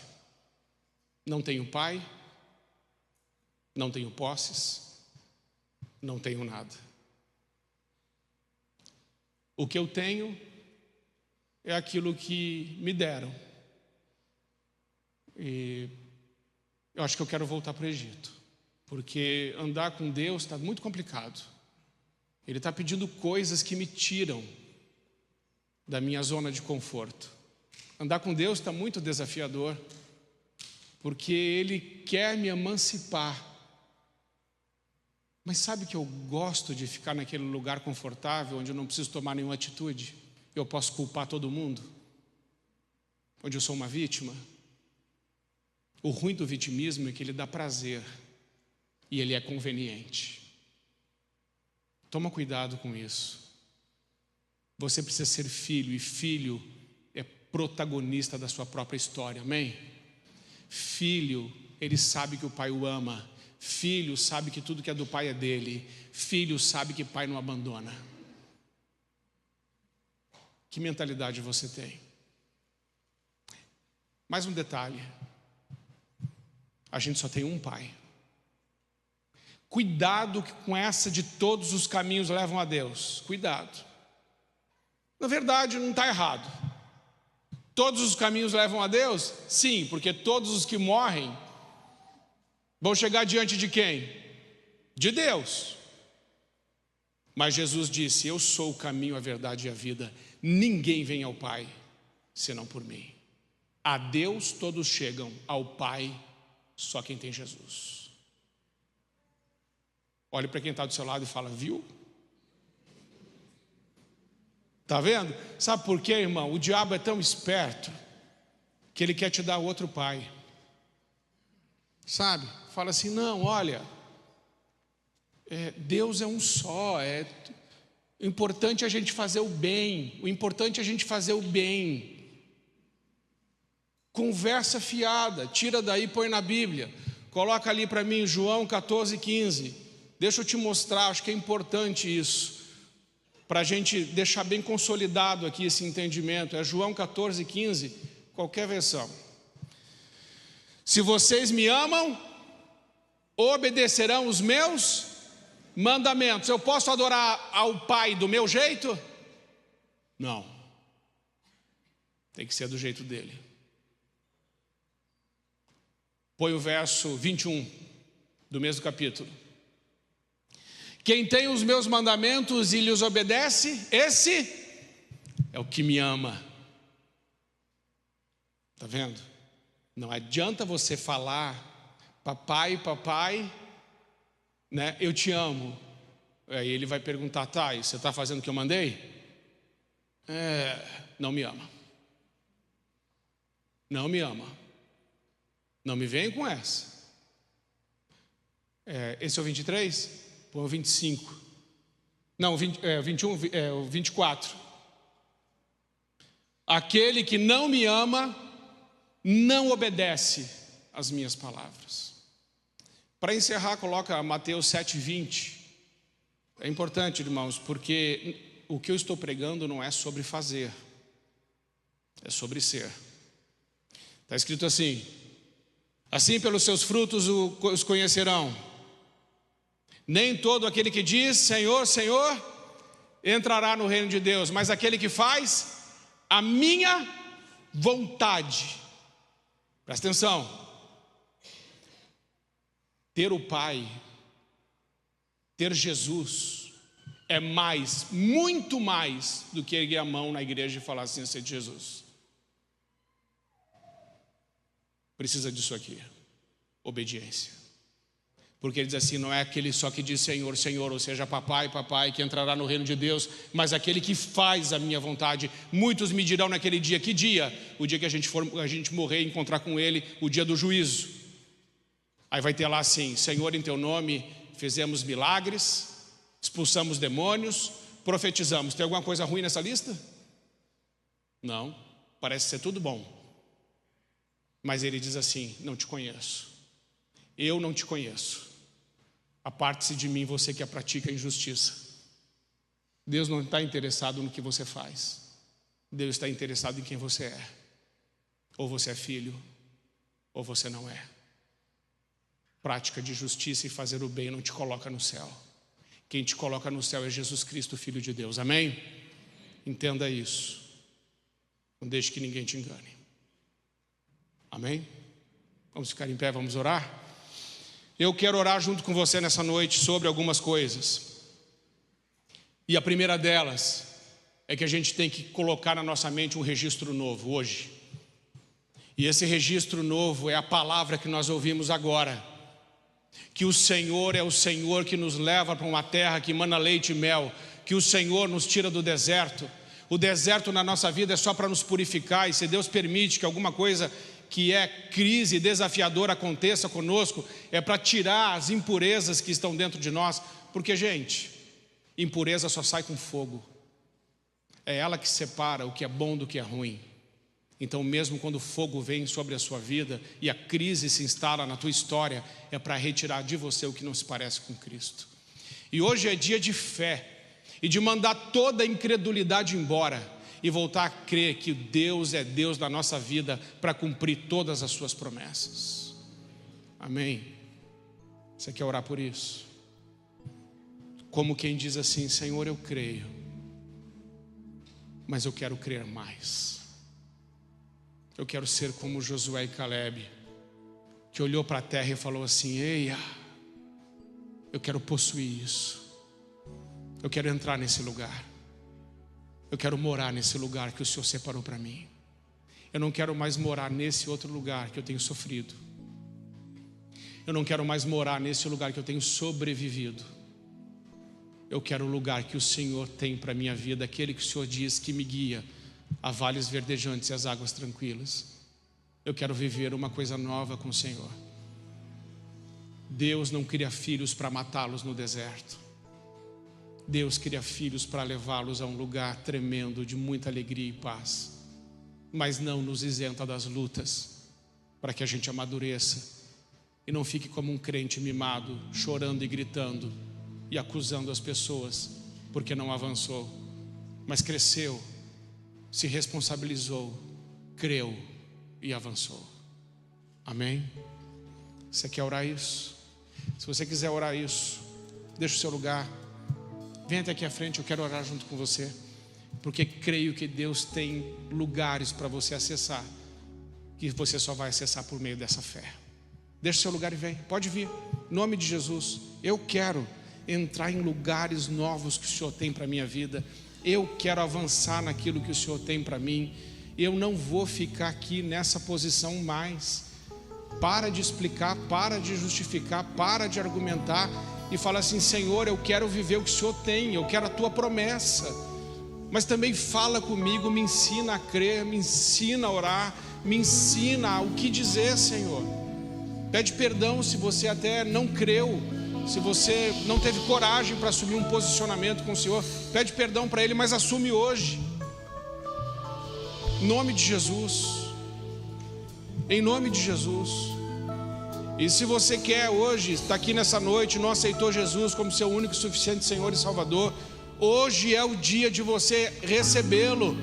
Speaker 1: Não tenho pai, não tenho posses, não tenho nada. O que eu tenho é aquilo que me deram. E eu acho que eu quero voltar para o Egito, porque andar com Deus está muito complicado. Ele está pedindo coisas que me tiram da minha zona de conforto. Andar com Deus está muito desafiador, porque Ele quer me emancipar. Mas sabe que eu gosto de ficar naquele lugar confortável, onde eu não preciso tomar nenhuma atitude, eu posso culpar todo mundo? onde eu sou uma vítima. O ruim do vitimismo é que ele dá prazer e ele é conveniente. Toma cuidado com isso. Você precisa ser filho, e filho é protagonista da sua própria história, amém? Filho, ele sabe que o pai o ama. Filho sabe que tudo que é do pai é dele. Filho sabe que pai não abandona. Que mentalidade você tem? Mais um detalhe. A gente só tem um pai. Cuidado com essa de todos os caminhos levam a Deus. Cuidado. Na verdade, não está errado. Todos os caminhos levam a Deus? Sim, porque todos os que morrem vão chegar diante de quem? De Deus. Mas Jesus disse: eu sou o caminho, a verdade e a vida. Ninguém vem ao Pai senão por mim. A Deus todos chegam, ao Pai só quem tem Jesus. Olhe para quem está do seu lado e fala: viu? Está vendo? Sabe por quê, irmão? O diabo é tão esperto que ele quer te dar outro pai. Sabe? Fala assim: não, olha, Deus é um só, o importante é a gente fazer o bem, o importante é a gente fazer o bem. Conversa fiada, tira daí, põe na Bíblia, coloca ali para mim João 14:15, deixa eu te mostrar, acho que é importante isso, para a gente deixar bem consolidado aqui esse entendimento. É João 14:15, qualquer versão. Se vocês me amam, obedecerão os meus mandamentos. Eu posso adorar ao Pai do meu jeito? Não. Tem que ser do jeito dele. Põe o verso 21 do mesmo capítulo. Quem tem os meus mandamentos e lhes obedece, esse é o que me ama. Está vendo? Não adianta você falar: papai, papai, né, eu te amo. Aí ele vai perguntar: tá, e você está fazendo o que eu mandei? Não me ama. Não me ama. Não me venha com essa. Esse é o 23? Põe o 25. Não, 21, o 24. Aquele que não me ama não obedece às minhas palavras. Para encerrar, coloca Mateus 7:20. É importante, irmãos, porque o que eu estou pregando não é sobre fazer, é sobre ser. Está escrito assim: assim pelos seus frutos os conhecerão. Nem todo aquele que diz Senhor, Senhor entrará no reino de Deus, mas aquele que faz a minha vontade. Presta atenção. Ter o Pai, ter Jesus, é mais, muito mais do que erguer a mão na igreja e falar assim: eu sei de Jesus. Precisa disso aqui, obediência. Porque ele diz assim: não é aquele só que diz Senhor, Senhor, ou seja, papai, papai, que entrará no reino de Deus, mas aquele que faz a minha vontade. Muitos me dirão naquele dia: que dia? O dia que a gente morrer e encontrar com ele, o dia do juízo. Aí vai ter lá assim: Senhor, em teu nome fizemos milagres, expulsamos demônios, profetizamos. Tem alguma coisa ruim nessa lista? Não, parece ser tudo bom. Mas ele diz assim: não te conheço. Eu não te conheço. Aparte-se de mim, você que pratica a injustiça. Deus não está interessado no que você faz. Deus está interessado em quem você é. Ou você é filho, ou você não é. Prática de justiça e fazer o bem não te coloca no céu. Quem te coloca no céu é Jesus Cristo, Filho de Deus. Amém? Entenda isso. Não deixe que ninguém te engane. Amém? Vamos ficar em pé, vamos orar? Eu quero orar junto com você nessa noite sobre algumas coisas. E a primeira delas é que a gente tem que colocar na nossa mente um registro novo hoje. E esse registro novo é a palavra que nós ouvimos agora. Que o Senhor é o Senhor que nos leva para uma terra que emana leite e mel. Que o Senhor nos tira do deserto. O deserto na nossa vida é só para nos purificar, e se Deus permite que alguma coisa que é crise desafiadora aconteça conosco, é para tirar as impurezas que estão dentro de nós, porque, gente, impureza só sai com fogo. É ela que separa o que é bom do que é ruim. Então, mesmo quando o fogo vem sobre a sua vida e a crise se instala na tua história, é para retirar de você o que não se parece com Cristo. E hoje é dia de fé e de mandar toda a incredulidade embora e voltar a crer que Deus é Deus na nossa vida para cumprir todas as suas promessas. Amém? Você quer orar por isso? Como quem diz assim: Senhor, eu creio, mas eu quero crer mais. Eu quero ser como Josué e Caleb, que olhou para a terra e falou assim: eia, eu quero possuir isso. Eu quero entrar nesse lugar. Eu quero morar nesse lugar que o Senhor separou para mim. Eu não quero mais morar nesse outro lugar que eu tenho sofrido. Eu não quero mais morar nesse lugar que eu tenho sobrevivido. Eu quero o lugar que o Senhor tem para a minha vida, aquele que o Senhor diz que me guia a vales verdejantes e as águas tranquilas. Eu quero viver uma coisa nova com o Senhor. Deus não cria filhos para matá-los no deserto. Deus cria filhos para levá-los a um lugar tremendo de muita alegria e paz, mas não nos isenta das lutas, para que a gente amadureça e não fique como um crente mimado, chorando e gritando e acusando as pessoas porque não avançou, mas cresceu, se responsabilizou, creu e avançou. Amém? Você quer orar isso? Se você quiser orar isso, deixa o seu lugar, vem até aqui à frente, eu quero orar junto com você, porque creio que Deus tem lugares para você acessar, que você só vai acessar por meio dessa fé. Deixa o seu lugar e vem, pode vir, em nome de Jesus. Eu quero entrar em lugares novos que o Senhor tem para a minha vida. Eu quero avançar naquilo que o Senhor tem para mim. Eu não vou ficar aqui nessa posição mais. Para de explicar, para de justificar, para de argumentar e fala assim: Senhor, eu quero viver o que o Senhor tem, eu quero a tua promessa. Mas também fala comigo, me ensina a crer, me ensina a orar, me ensina o que dizer, Senhor. Pede perdão se você até não creu, se você não teve coragem para assumir um posicionamento com o Senhor. Pede perdão para Ele, mas assume hoje, em nome de Jesus. Em nome de Jesus. E se você quer hoje, está aqui nessa noite, não aceitou Jesus como seu único e suficiente Senhor e Salvador, hoje é o dia de você recebê-lo.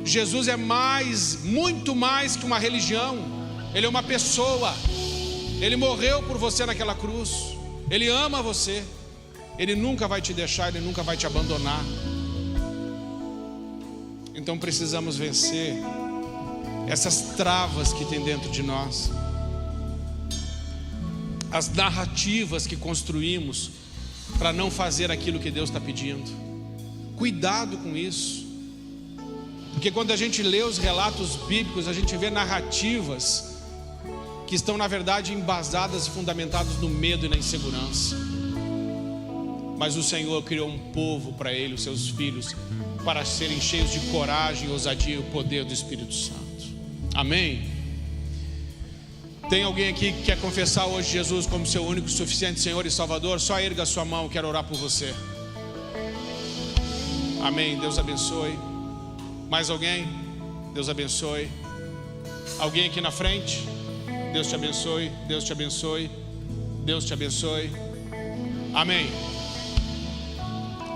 Speaker 1: Jesus é mais, muito mais que uma religião. Ele é uma pessoa. Ele morreu por você naquela cruz. Ele ama você. Ele nunca vai te deixar, Ele nunca vai te abandonar. Então precisamos vencer essas travas que tem dentro de nós, as narrativas que construímos para não fazer aquilo que Deus está pedindo. Cuidado com isso, porque quando a gente lê os relatos bíblicos, a gente vê narrativas que estão na verdade embasadas e fundamentadas no medo e na insegurança. Mas o Senhor criou um povo para Ele, os seus filhos, para serem cheios de coragem, ousadia e o poder do Espírito Santo. Amém? Tem alguém aqui que quer confessar hoje Jesus como seu único e suficiente Senhor e Salvador? Só erga a sua mão, quero orar por você. Amém, Deus abençoe. Mais alguém? Deus abençoe. Alguém aqui na frente? Deus te abençoe, Deus te abençoe, Deus te abençoe. Amém.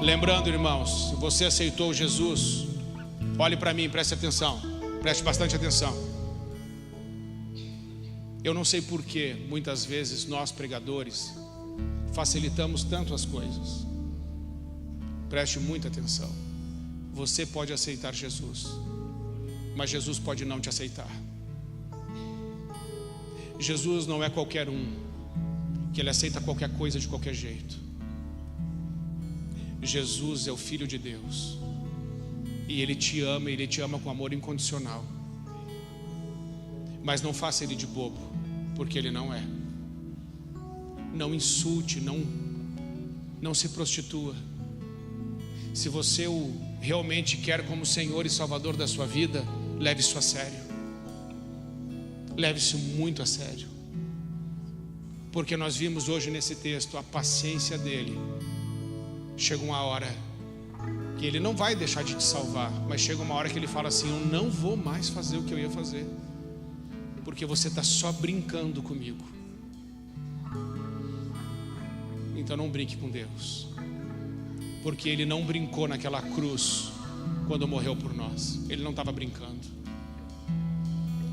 Speaker 1: Lembrando, irmãos, se você aceitou Jesus, olhe para mim, preste atenção, preste bastante atenção. Eu não sei por que muitas vezes nós pregadores facilitamos tanto as coisas. Preste muita atenção. Você pode aceitar Jesus, mas Jesus pode não te aceitar. Jesus não é qualquer um, que Ele aceita qualquer coisa de qualquer jeito. Jesus é o Filho de Deus, e Ele te ama com amor incondicional. Mas não faça Ele de bobo, porque Ele não é. Não insulte, não se prostitua. Se você o realmente quer como Senhor e Salvador da sua vida, leve isso a sério. Leve isso muito a sério. Porque nós vimos hoje nesse texto a paciência dele. Chega uma hora que ele não vai deixar de te salvar, mas chega uma hora que ele fala assim: eu não vou mais fazer o que eu ia fazer, porque você está só brincando comigo. Então não brinque com Deus, porque Ele não brincou naquela cruz quando morreu por nós. Ele não estava brincando.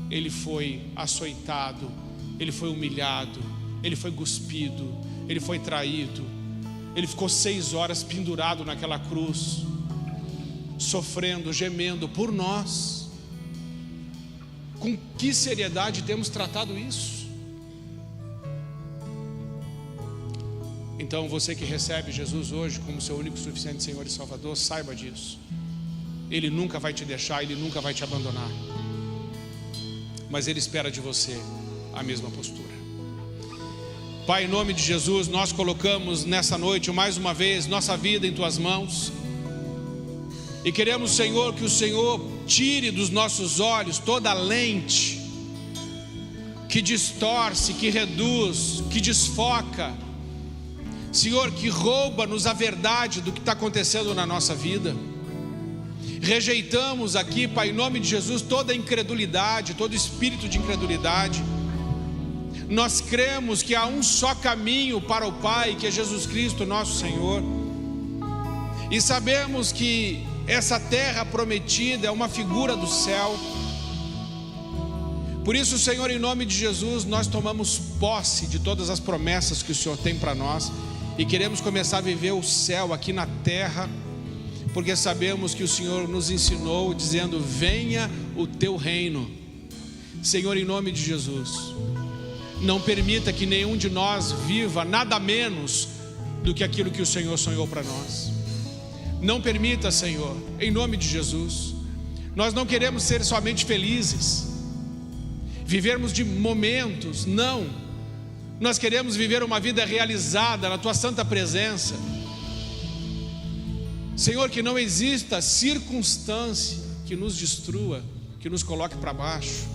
Speaker 1: Ele foi açoitado, Ele foi humilhado, Ele foi cuspido, Ele foi traído. Ele ficou 6 horas pendurado naquela cruz, sofrendo, gemendo por nós. Com que seriedade temos tratado isso? Então você que recebe Jesus hoje como seu único e suficiente Senhor e Salvador, saiba disso. Ele nunca vai te deixar, Ele nunca vai te abandonar, mas Ele espera de você a mesma postura. Pai, em nome de Jesus, nós colocamos nessa noite mais uma vez nossa vida em Tuas mãos, e queremos, Senhor, que o Senhor tire dos nossos olhos toda a lente que distorce, que reduz, que desfoca, Senhor, que rouba-nos a verdade do que está acontecendo na nossa vida. Rejeitamos aqui, Pai, em nome de Jesus, toda incredulidade, todo espírito de incredulidade. Nós cremos que há um só caminho para o Pai, que é Jesus Cristo, nosso Senhor. E sabemos que essa terra prometida é uma figura do céu. Por isso, Senhor, em nome de Jesus, nós tomamos posse de todas as promessas que o Senhor tem para nós, e queremos começar a viver o céu aqui na terra, porque sabemos que o Senhor nos ensinou dizendo: venha o teu reino. Senhor, em nome de Jesus, não permita que nenhum de nós viva nada menos do que aquilo que o Senhor sonhou para nós. Não permita, Senhor, em nome de Jesus. Nós não queremos ser somente felizes, vivermos de momentos, não. Nós queremos viver uma vida realizada na Tua santa presença. Senhor, que não exista circunstância que nos destrua, que nos coloque para baixo,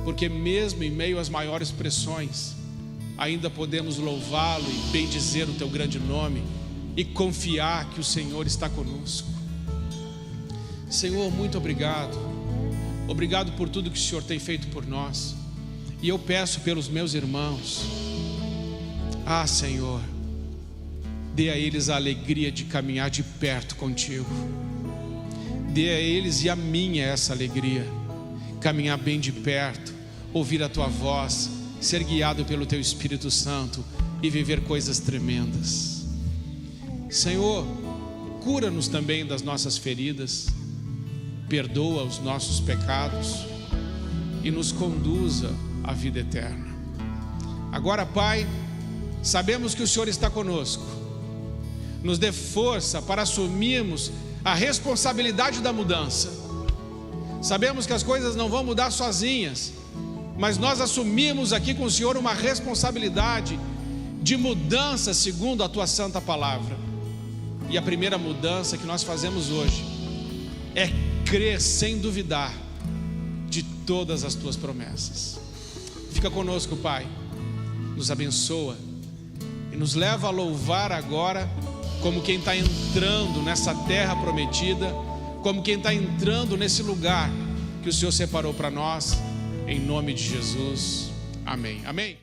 Speaker 1: porque mesmo em meio às maiores pressões, ainda podemos louvá-lo e bendizer o Teu grande nome, e confiar que o Senhor está conosco. Senhor, muito obrigado. Obrigado por tudo que o Senhor tem feito por nós. E eu peço pelos meus irmãos, Senhor, dê a eles a alegria de caminhar de perto contigo. Dê a eles e a mim essa alegria, caminhar bem de perto, ouvir a Tua voz, ser guiado pelo Teu Espírito Santo e viver coisas tremendas. Senhor, cura-nos também das nossas feridas, perdoa os nossos pecados e nos conduza à vida eterna. Agora, Pai, sabemos que o Senhor está conosco. Nos dê força para assumirmos a responsabilidade da mudança. Sabemos que as coisas não vão mudar sozinhas, mas nós assumimos aqui com o Senhor uma responsabilidade de mudança segundo a Tua santa palavra. E a primeira mudança que nós fazemos hoje é crer sem duvidar de todas as Tuas promessas. Fica conosco, Pai, nos abençoa e nos leva a louvar agora como quem está entrando nessa terra prometida, como quem está entrando nesse lugar que o Senhor separou para nós, em nome de Jesus, amém. Amém.